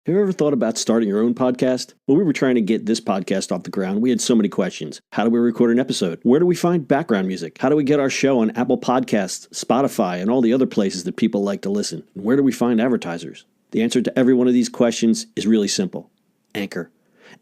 Have you ever thought about starting your own podcast? When we were trying to get this podcast off the ground, we had so many questions. How do we record an episode? Where do we find background music? How do we get our show on Apple Podcasts, Spotify, and all the other places that people like to listen? And where do we find advertisers? The answer to every one of these questions is really simple. Anchor.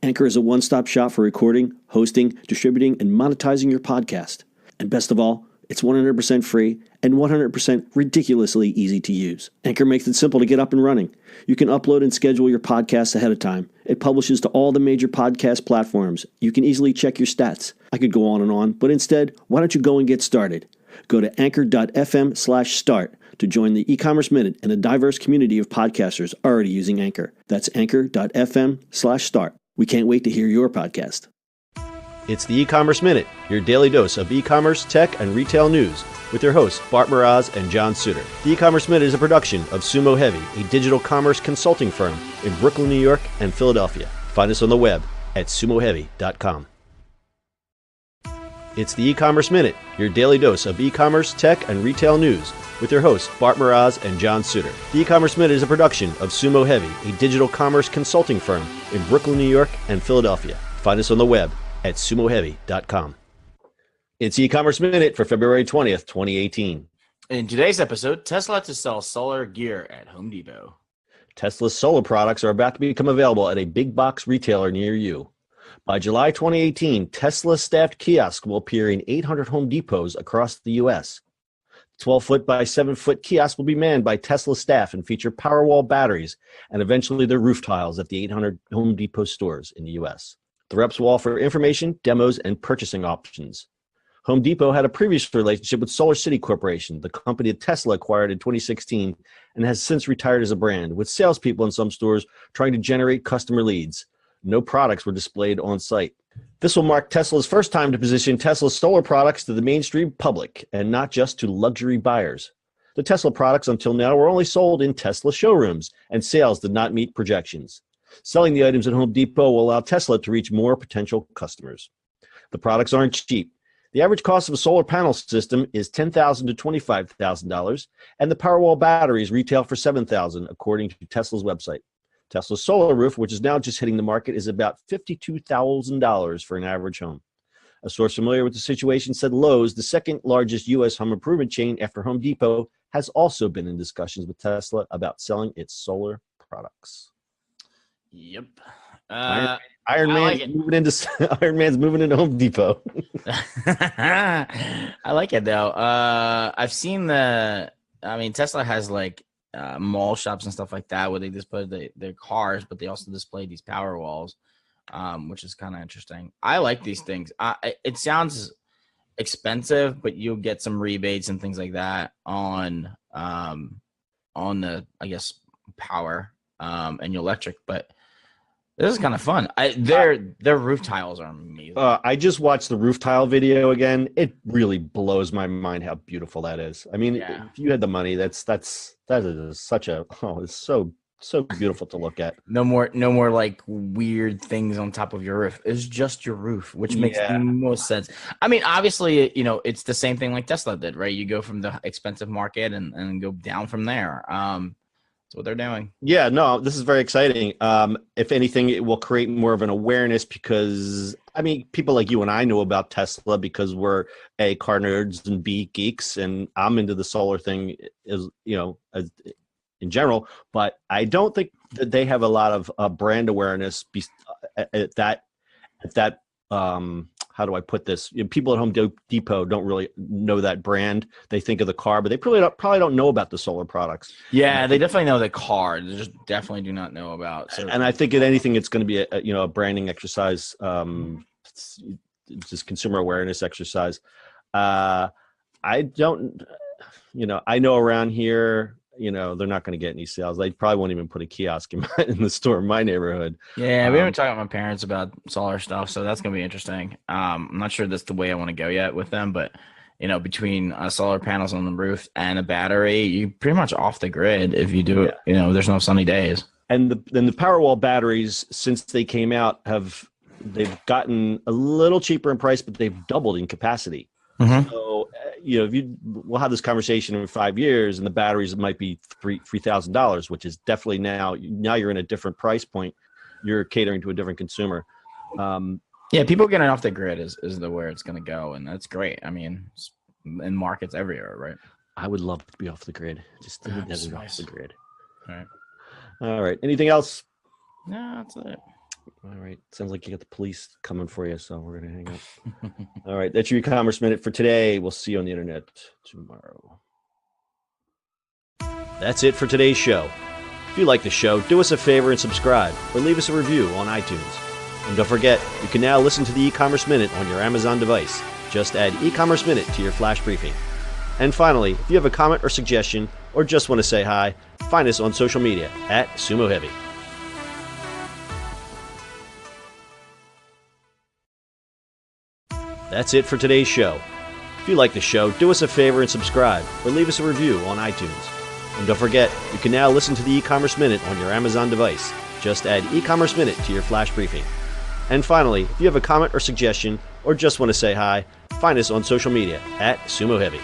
Anchor is a one-stop shop for recording, hosting, distributing, and monetizing your podcast. And best of all, it's 100% free and 100% ridiculously easy to use. Anchor makes it simple to get up and running. You can upload and schedule your podcasts ahead of time. It publishes to all the major podcast platforms. You can easily check your stats. I could go on, but instead, why don't you go and get started? Go to anchor.fm/start to join the e-commerce minute and a diverse community of podcasters already using Anchor. That's anchor.fm/start. We can't wait to hear your podcast. It's the e-commerce minute, your daily dose of e-commerce, tech, and retail news with your hosts Bart Mraz and John Suter. The e-commerce minute is a production of Sumo Heavy, a digital commerce consulting firm in Brooklyn, New York, and Philadelphia. Find us on the web at sumoheavy.com. It's the e-commerce minute, your daily dose of e-commerce, tech, and retail news with your hosts Bart Mraz and John Suter. The e-commerce minute is a production of Sumo Heavy, a digital commerce consulting firm in Brooklyn, New York, and Philadelphia. Find us on the web at sumoheavy.com. It's e-commerce minute for February 20th, 2018. In today's episode, Tesla to sell solar gear at Home Depot. Tesla's solar products are about to become available at a big box retailer near you. By July 2018, Tesla staffed kiosks will appear in 800 Home Depots across the U.S. 12-foot by 7-foot kiosks will be manned by Tesla staff and feature Powerwall batteries and eventually their roof tiles at the 800 Home Depot stores in the U.S. The reps will offer information, demos, and purchasing options. Home Depot had a previous relationship with Solar City Corporation, the company that Tesla acquired in 2016, and has since retired as a brand, with salespeople in some stores trying to generate customer leads. No products were displayed on site. This will mark Tesla's first time to position Tesla's solar products to the mainstream public, and not just to luxury buyers. The Tesla products until now were only sold in Tesla showrooms, and sales did not meet projections. Selling the items at Home Depot will allow Tesla to reach more potential customers. The products aren't cheap. The average cost of a solar panel system is $10,000 to $25,000, and the Powerwall batteries retail for $7,000, according to Tesla's website. Tesla's solar roof, which is now just hitting the market, is about $52,000 for an average home. A source familiar with the situation said Lowe's, the second largest U.S. home improvement chain after Home Depot, has also been in discussions with Tesla about selling its solar products. Yep. Iron Man's moving into Home Depot. I like it though. I've seen Tesla has like mall shops and stuff like that where they display their cars, but they also display these power walls, which is kind of interesting. I like these things. It sounds expensive, but you'll get some rebates and things like that on the, I guess, power and your electric, but this is kind of fun. Their roof tiles are amazing. I just watched the roof tile video again. It really blows my mind how beautiful that is. I mean, Yeah. if you had the money, that is such a it's so beautiful to look at. No more like weird things on top of your roof. It's just your roof, which makes the most sense. I mean, obviously, it's the same thing like Tesla did, right? You go from the expensive market and go down from there. That's what they're doing. Yeah, no, this is very exciting. If anything, it will create more of an awareness because, I mean, people like you and I know about Tesla because we're A, car nerds, and B, geeks, and I'm into the solar thing in general, but I don't think that they have a lot of brand awareness at that how do I put this? People at Home Depot don't really know that brand. They think of the car, but they probably don't know about the solar products. Yeah, they definitely know the car. They just definitely do not know about. And I think, if anything, it's going to be a branding exercise, just consumer awareness exercise. I know around here, they're not going to get any sales. They probably won't even put a kiosk in the store in my neighborhood. Yeah, we haven't talked to my parents about solar stuff, so that's going to be interesting. I'm not sure that's the way I want to go yet with them, but between solar panels on the roof and a battery, you pretty much off the grid if you do it. There's no sunny days. And the Powerwall batteries, since they came out, they've gotten a little cheaper in price, but they've doubled in capacity. Mhm. So, we'll have this conversation in 5 years, and the batteries might be $3,000, which is definitely now you're in a different price point. You're catering to a different consumer. Yeah, people getting off the grid is the where it's going to go, and that's great. I mean, in markets everywhere, right? I would love to be off the grid, just in the That's desert nice. off the grid. All right. All right. Anything else? No, that's it. All right. Sounds like you got the police coming for you, so we're gonna hang up. All right. That's your e-commerce minute for today. We'll see you on the internet tomorrow. That's it for today's show. If you like the show, do us a favor and subscribe, or leave us a review on iTunes. And don't forget, you can now listen to the e-commerce minute on your Amazon device. Just add e-commerce minute to your flash briefing. And finally, if you have a comment or suggestion, or just want to say hi, find us on social media at Sumo Heavy. That's it for today's show. If you like the show, do us a favor and subscribe, or leave us a review on iTunes. And don't forget, you can now listen to the e-commerce minute on your Amazon device. Just add e-commerce minute to your flash briefing. And finally, if you have a comment or suggestion, or just want to say hi, find us on social media at Sumo Heavy.